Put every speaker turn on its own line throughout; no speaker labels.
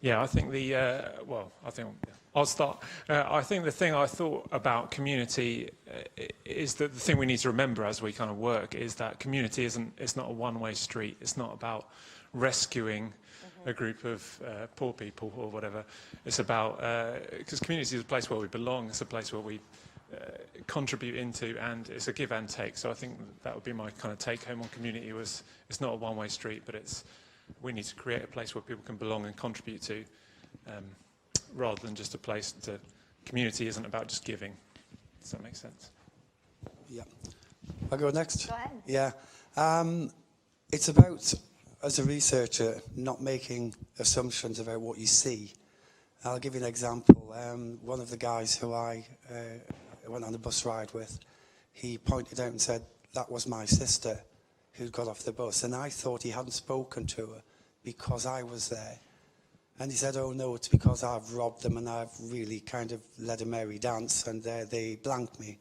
Yeah, I think I'll start. I think the thing I thought about community is that the thing we need to remember as we kind of work is that community it's not a one-way street. It's not about rescuing a group of poor people or whatever. It's about, because community is a place where we belong. It's a place where we contribute into, and it's a give and take. So I think that would be my kind of take home on community was it's not a one-way street, but we need to create a place where people can belong and contribute to, rather than just a place to, community isn't about just giving. Does that make sense?
Yeah. I'll go next.
Go ahead.
Yeah. It's about, as a researcher, not making assumptions about what you see. I'll give you an example. One of the guys who I went on a bus ride with, he pointed out and said, that was my sister who got off the bus. And I thought he hadn't spoken to her because I was there. And he said, oh no, it's because I've robbed them and I've really kind of led a merry dance and they blanked me.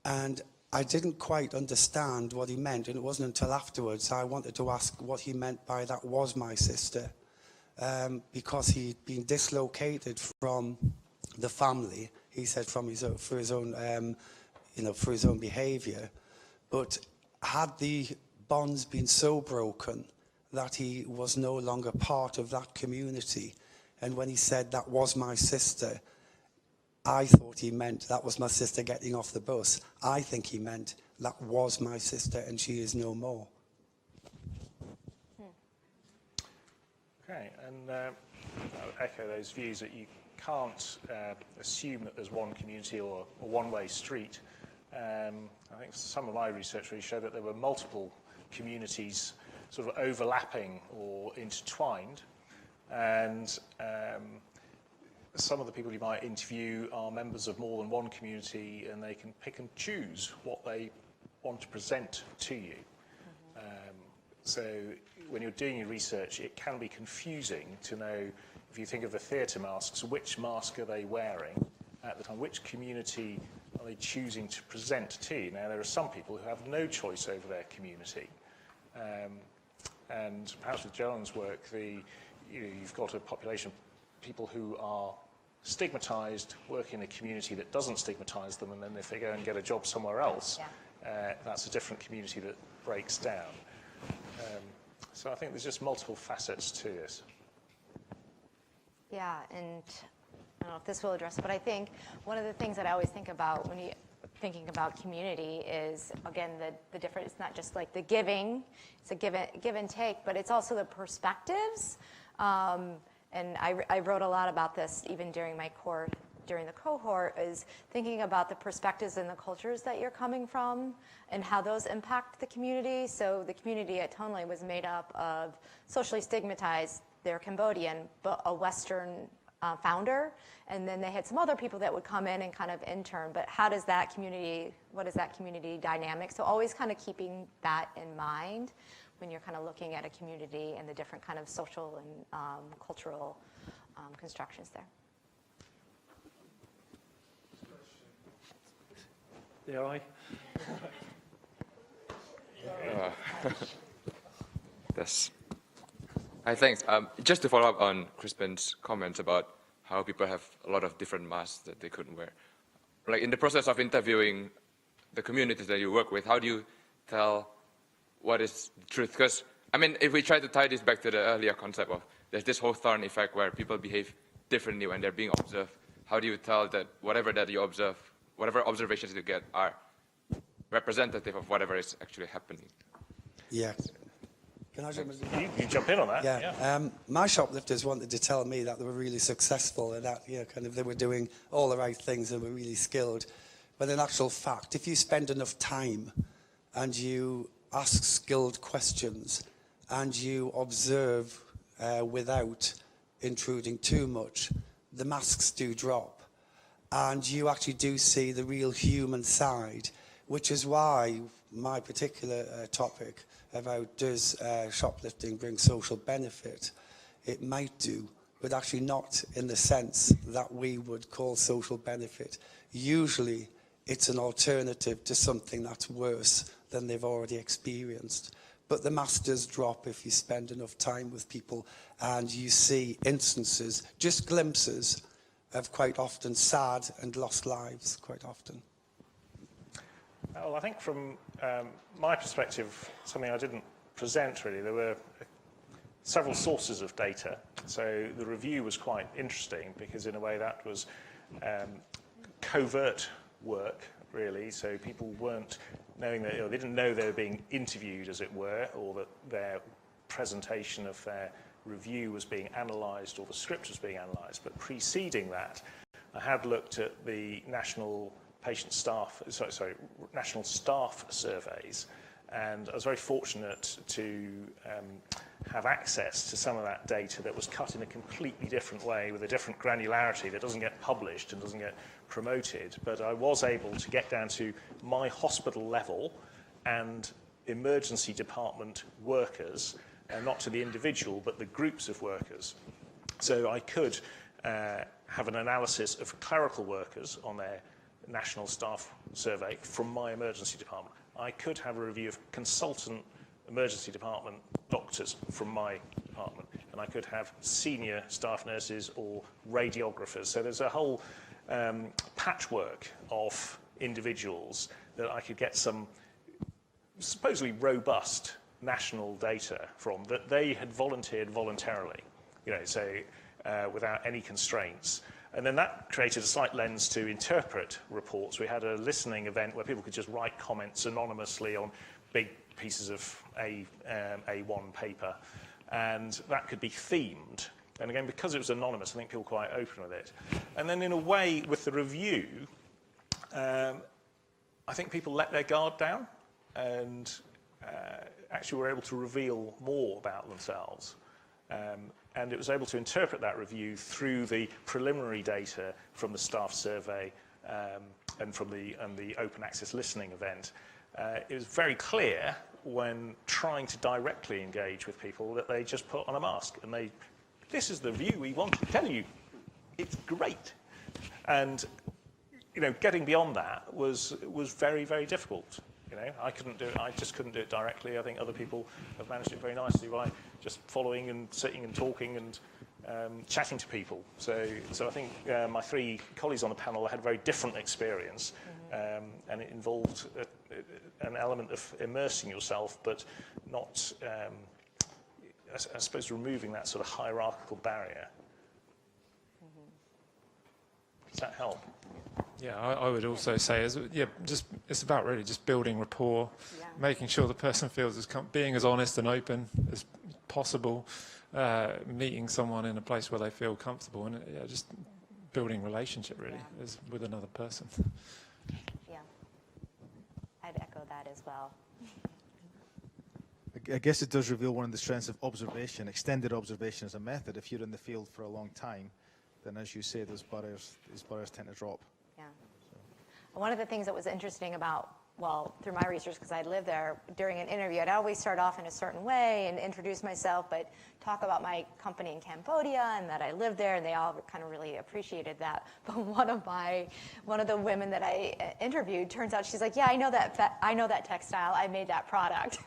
And I didn't quite understand what he meant, and it wasn't until afterwards I wanted to ask what he meant by that was my sister. Because he'd been dislocated from the family, he said, for his own behaviour. But had the bonds been so broken that he was no longer part of that community, and when he said that was my sister, I thought he meant that was my sister getting off the bus. I think he meant that was my sister and she is no more.
Okay, and I'll echo those views that you can't assume that there's one community or a one-way street. I think some of my research really showed that there were multiple communities sort of overlapping or intertwined, and some of the people you might interview are members of more than one community, and they can pick and choose what they want to present to you. So when you're doing your research, it can be confusing to know, if you think of the theatre masks, which mask are they wearing at the time, which community are they choosing to present to you? Now, there are some people who have no choice over their community. And perhaps with Joellen's work, you've got a population of people who are stigmatised, work in a community that doesn't stigmatise them, and then if they go and get a job somewhere else, that's a different community that breaks down. So I think there's just multiple facets to this.
Yeah, and I don't know if this will address it, but I think one of the things that I always think about when you're thinking about community is, again, the difference. It's not just like the giving, it's a give and take, but it's also the perspectives. And I wrote a lot about this even during my during the cohort, is thinking about the perspectives and the cultures that you're coming from and how those impact the community. So the community at Tonle was made up of socially stigmatized, they're Cambodian, but a Western founder. And then they had some other people that would come in and kind of intern. But how does that community, what is that community dynamic? So always kind of keeping that in mind when you're kind of looking at a community and the different kind of social and cultural constructions there.
Dare I?
Yes. I think, just to follow up on Crispin's comments about how people have a lot of different masks that they couldn't wear. Like in the process of interviewing the communities that you work with, how do you tell what is the truth? Because, I mean, if we try to tie this back to the earlier concept of there's this whole thorn effect where people behave differently when they're being observed, how do you tell that whatever that you observe, whatever observations you get are representative of whatever is actually happening?
Yeah. Can I jump in?
You jump in on that.
Yeah. My shoplifters wanted to tell me that they were really successful and that, kind of they were doing all the right things and were really skilled. But in actual fact, if you spend enough time and you ask skilled questions and you observe without intruding too much, the masks do drop. And you actually do see the real human side, which is why my particular topic about does shoplifting bring social benefit, it might do, but actually not in the sense that we would call social benefit. Usually it's an alternative to something that's worse than they've already experienced. But the mask does drop if you spend enough time with people and you see instances, just glimpses of quite often sad and lost lives quite often.
Well, I think from my perspective, something I didn't present really, there were several sources of data. So the review was quite interesting because in a way that was covert work, really. So people weren't knowing that, they didn't know they were being interviewed, as it were, or that their presentation of their review was being analysed or the script was being analysed. But preceding that, I had looked at the national national staff surveys, and I was very fortunate to have access to some of that data that was cut in a completely different way with a different granularity that doesn't get published and doesn't get promoted. But I was able to get down to my hospital level and emergency department workers, not to the individual, but the groups of workers. So I could have an analysis of clerical workers on their national staff survey from my emergency department. I could have a review of consultant emergency department doctors from my department, and I could have senior staff nurses or radiographers. So there's a whole patchwork of individuals that I could get some supposedly robust national data from, that they had volunteered voluntarily, so without any constraints. And then that created a slight lens to interpret reports. We had a listening event where people could just write comments anonymously on big pieces of A1 paper, and that could be themed. And again, because it was anonymous, I think people were quite open with it. And then in a way, with the review, I think people let their guard down and actually were able to reveal more about themselves. And it was able to interpret that review through the preliminary data from the staff survey and from the open access listening event. It was very clear when trying to directly engage with people that they just put on a mask and this is the view we want to tell you. It's great. And getting beyond that was very, very difficult. I couldn't do it. I just couldn't do it directly. I think other people have managed it very nicely by just following and sitting and talking and chatting to people. So I think my three colleagues on the panel had a very different experience, and it involved an element of immersing yourself, but not, I suppose, removing that sort of hierarchical barrier. Does that help?
Yeah, I would also say, it's about really just building rapport, making sure the person feels being as honest and open as possible, meeting someone in a place where they feel comfortable, and just building relationship really with another person.
Yeah, I'd echo that as well.
I guess it does reveal one of the strengths of observation, extended observation as a method. If you're in the field for a long time, then as you say, these barriers tend to drop.
Yeah. One of the things that was interesting about, through my research, because I lived there, during an interview, I'd always start off in a certain way and introduce myself, but talk about my company in Cambodia and that I lived there, and they all kind of really appreciated that. But one of the women that I interviewed, turns out she's like, yeah, I know that textile, I made that product.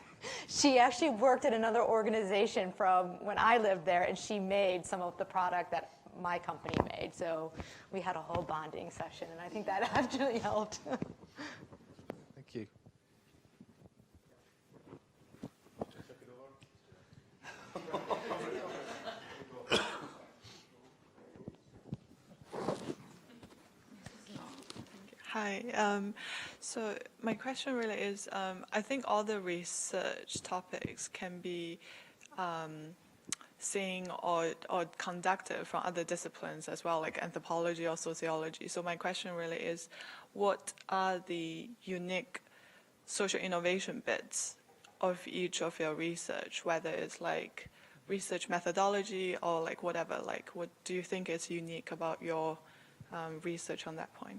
She actually worked at another organization from when I lived there, and she made some of the product that my company made. So we had a whole bonding session, and I think that actually helped.
Thank you.
Hi. So my question really is, I think all the research topics can be seen or conducted from other disciplines as well, like anthropology or sociology. So my question really is, what are the unique social innovation bits of each of your research, whether it's like research methodology or like whatever, like what do you think is unique about your research on that point?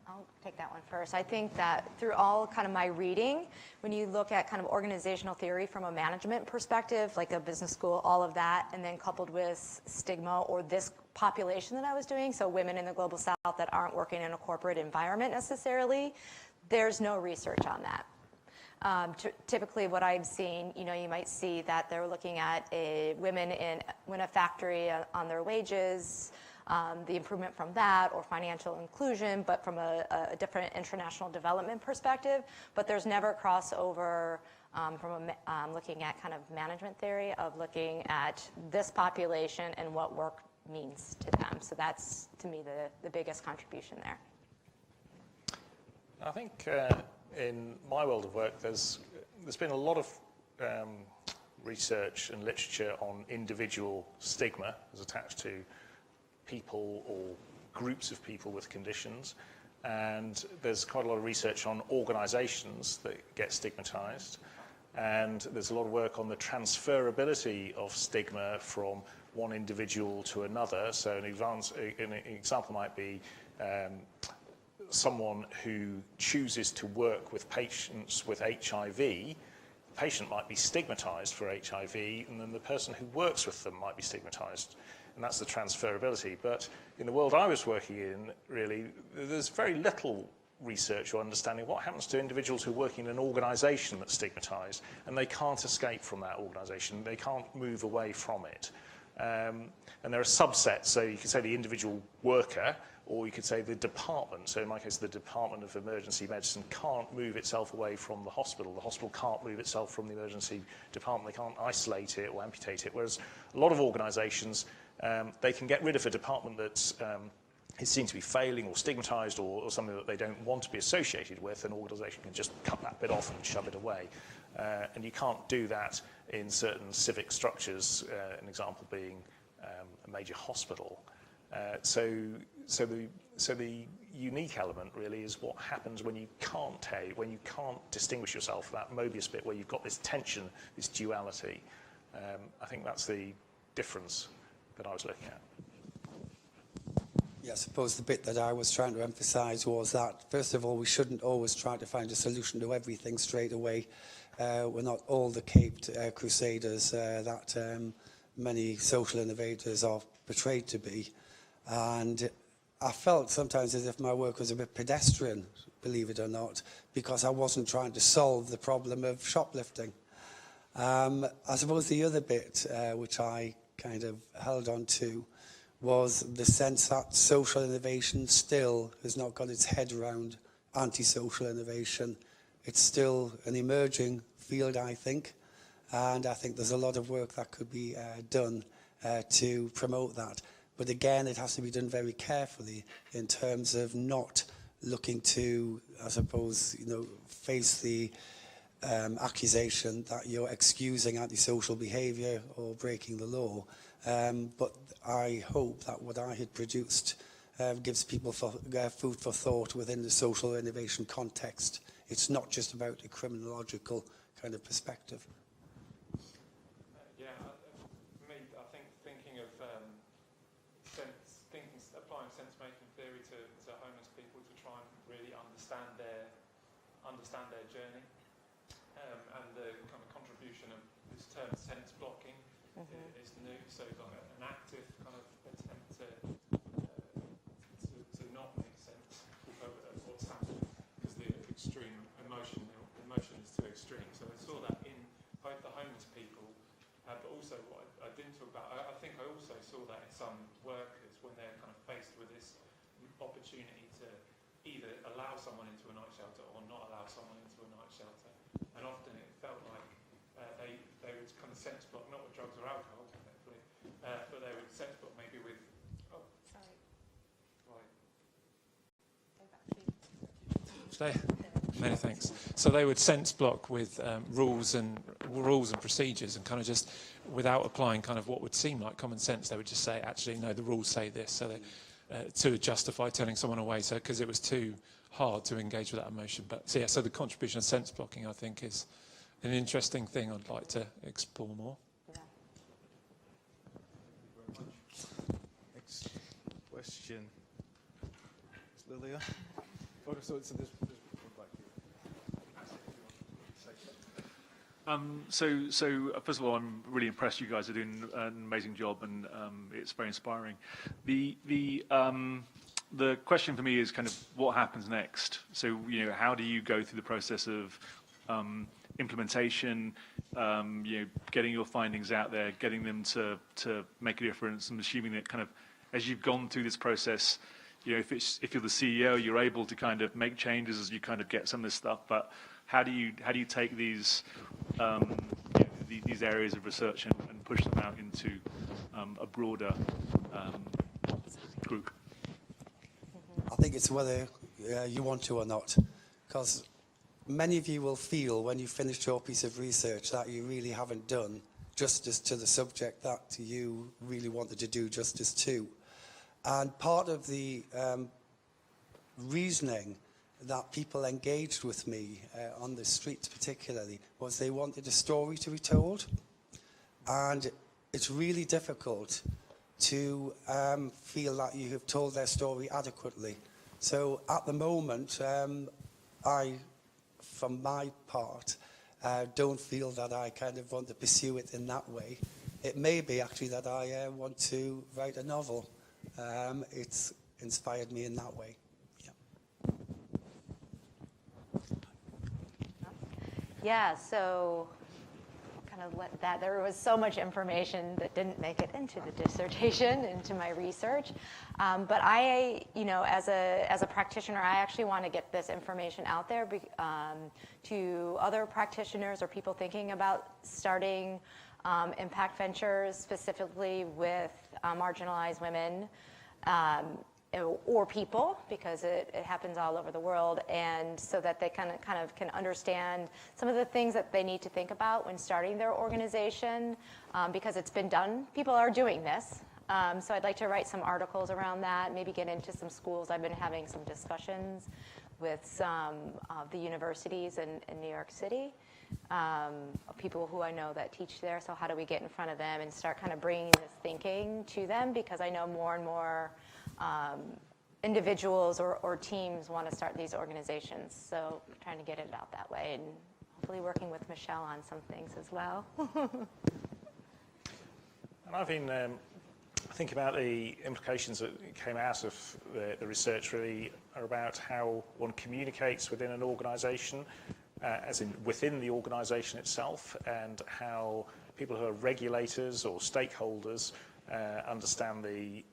I'll take that one first. I think that through all kind of my reading, when you look at kind of organizational theory from a management perspective, like a business school, all of that, and then coupled with stigma or this population that I was doing, so women in the global south that aren't working in a corporate environment necessarily, there's no research on that. Typically what I've seen, you know, you might see that they're looking at women in a factory on their wages, the improvement from that, or financial inclusion, but from a different international development perspective. But there's never crossover from looking at kind of management theory of looking at this population and what work means to them. So that's, to me, the biggest contribution there.
I think in my world of work, there's been a lot of research and literature on individual stigma as attached to people or groups of people with conditions. And there's quite a lot of research on organisations that get stigmatised. And there's a lot of work on the transferability of stigma from one individual to another. So an example might be someone who chooses to work with patients with HIV. The patient might be stigmatised for HIV, and then the person who works with them might be stigmatised. And that's the transferability. But in the world I was working in, really, there's very little research or understanding what happens to individuals who are working in an organisation that's stigmatised, and they can't escape from that organisation. They can't move away from it. And there are subsets, so you could say the individual worker, or you could say the department. So in my case, the Department of Emergency Medicine can't move itself away from the hospital. The hospital can't move itself from the emergency department. They can't isolate it or amputate it. Whereas a lot of organisations, they can get rid of a department that's is seen to be failing or stigmatised or something that they don't want to be associated with. An organisation can just cut that bit off and shove it away. And you can't do that in certain civic structures, an example being a major hospital. So the unique element really is what happens when you can't when you can't distinguish yourself, that Mobius bit where you've got this tension, this duality. I think that's the difference that I was looking at.
Yeah, I suppose the bit that I was trying to emphasise was that, first of all, we shouldn't always try to find a solution to everything straight away. We're not all the caped crusaders that many social innovators are portrayed to be. And I felt sometimes as if my work was a bit pedestrian, believe it or not, because I wasn't trying to solve the problem of shoplifting. I suppose the other bit which I kind of held on to was the sense that social innovation still has not got its head around anti-social innovation. It's still an emerging field, I think, and I think there's a lot of work that could be done to promote that. But again, it has to be done very carefully in terms of not looking to, I suppose, you know, face the accusation that you're excusing antisocial behaviour or breaking the law. But I hope that what I had produced gives people food for thought within the social innovation context. It's not just about a criminological kind of perspective.
Yeah, for me, I think thinking of applying sense-making theory to homeless people to try and really understand their journey, and the kind of contribution of this term sense blocking is new. So like an active kind of attempt to not make sense of what's happening because the extreme emotion is too extreme. So I saw that in both the homeless people, but also what I didn't talk about. I think I also saw that in some workers when they're kind of faced with this opportunity to either allow someone into a night shelter or not allow someone into a night shelter. And often it felt like they would kind of sense block, not with drugs or alcohol, thankfully, but they would sense block maybe with,
Sorry.
Right. Many thanks. So they would sense block with rules and procedures, and kind of just without applying kind of what would seem like common sense, they would just say, actually, no, the rules say this, so they, to justify turning someone away, so because it was too hard to engage with that emotion. But so yeah, so the contribution of sense blocking, I think, is an interesting thing I'd like to explore more.
Yeah.
Next question. Is Lilia? Oh, so there's one back here.
So first of all, I'm really impressed. You guys are doing an amazing job, and it's very inspiring. The question for me is kind of what happens next. So, you know, how do you go through the process of implementation, getting your findings out there, getting them to make a difference. I'm assuming that kind of as you've gone through this process, if you're the CEO, you're able to kind of make changes as you kind of get some of this stuff. But how do you take these these areas of research and push them out into a broader group?
I think it's whether you want to or not, because many of you will feel when you finished your piece of research that you really haven't done justice to the subject that you really wanted to do justice to. And part of the reasoning that people engaged with me on the streets particularly was they wanted a story to be told. And it's really difficult to feel that you have told their story adequately. So at the moment, I, from my part, don't feel that I kind of want to pursue it in that way. It may be actually that I want to write a novel. It's inspired me in that way.
Yeah, so kind of let that, there was so much information that didn't make it into the dissertation, into my research. But I, as a practitioner, I actually want to get this information out there to other practitioners or people thinking about starting impact ventures, specifically with marginalized women or people, because it happens all over the world, and so that they kind of can understand some of the things that they need to think about when starting their organization, because it's been done. People are doing this. So I'd like to write some articles around that, maybe get into some schools. I've been having some discussions with some of the universities in New York City, people who I know that teach there. So how do we get in front of them and start kind of bringing this thinking to them? Because I know more and more individuals or teams want to start these organizations. So trying to get it out that way, and hopefully working with Michelle on some things as well.
And I've been thinking about the implications that came out of the research really are about how one communicates within an organisation, as in within the organisation itself, and how people who are regulators or stakeholders understand the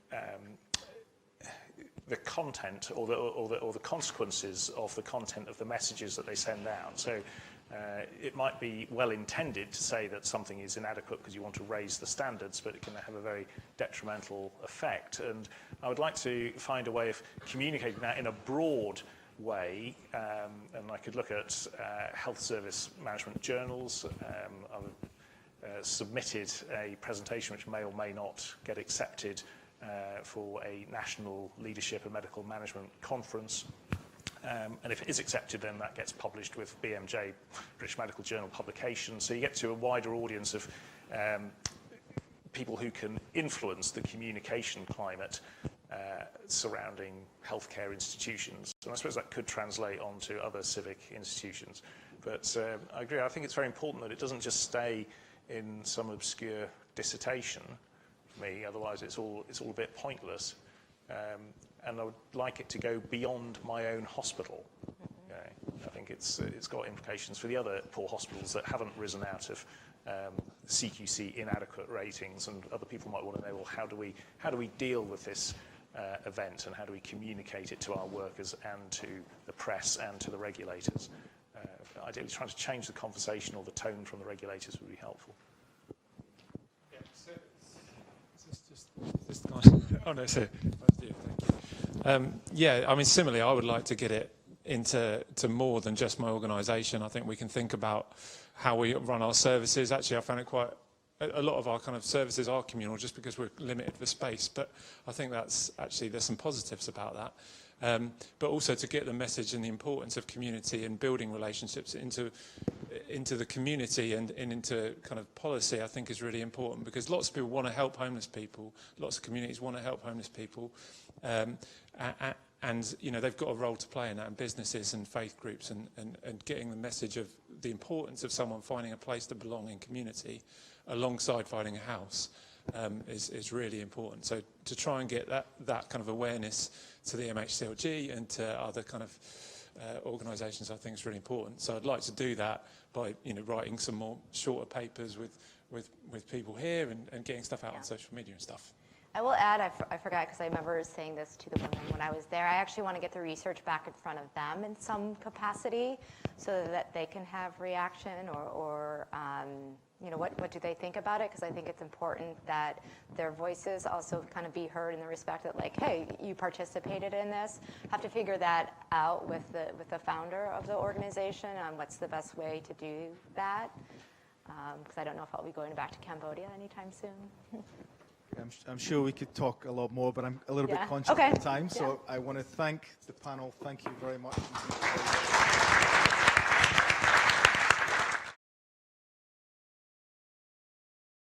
content or the consequences of the content of the messages that they send out. So it might be well intended to say that something is inadequate because you want to raise the standards, but it can have a very detrimental effect. And I would like to find a way of communicating that in a broad way, and I could look at health service management journals. I've submitted a presentation which may or may not get accepted for a national leadership and medical management conference. And if it is accepted, then that gets published with BMJ, British Medical Journal publication. So you get to a wider audience of people who can influence the communication climate surrounding healthcare institutions. And I suppose that could translate onto other civic institutions. But I agree, I think it's very important that it doesn't just stay in some obscure dissertation for me, otherwise it's all a bit pointless. And I would like it to go beyond my own hospital. I think it's got implications for the other poor hospitals that haven't risen out of CQC inadequate ratings, and other people might want to know, well, how do we deal with this event, and how do we communicate it to our workers and to the press and to the regulators? Ideally, trying to change the conversation or the tone from the regulators would be helpful.
Oh no, so yeah, I mean, similarly, I would like to get it into more than just my organisation. I think we can think about how we run our services. Actually, I found it quite a lot of our kind of services are communal, just because we're limited for space. But I think that's actually, there's some positives about that. But also to get the message and the importance of community and building relationships into the community and into kind of policy, I think is really important, because lots of people want to help homeless people. Lots of communities want to help homeless people. And they've got a role to play in that, and businesses and faith groups, and getting the message of the importance of someone finding a place to belong in community alongside finding a house is really important. So to try and get that kind of awareness to the MHCLG and to other kind of organisations, I think is really important. So I'd like to do that by, you know, writing some more shorter papers with people here and getting stuff out on social media and stuff.
I will add, I forgot because I remember saying this to the women when I was there, I actually want to get the research back in front of them in some capacity so that they can have reaction or you know, what do they think about it? Because I think it's important that their voices also kind of be heard in the respect that, like, hey, you participated in this. Have to figure that out with the founder of the organization on what's the best way to do that. Because I don't know if I'll be going back to Cambodia anytime soon.
I'm sure we could talk a lot more, but I'm a little bit conscious of the time, so I want to thank the panel. Thank you very much.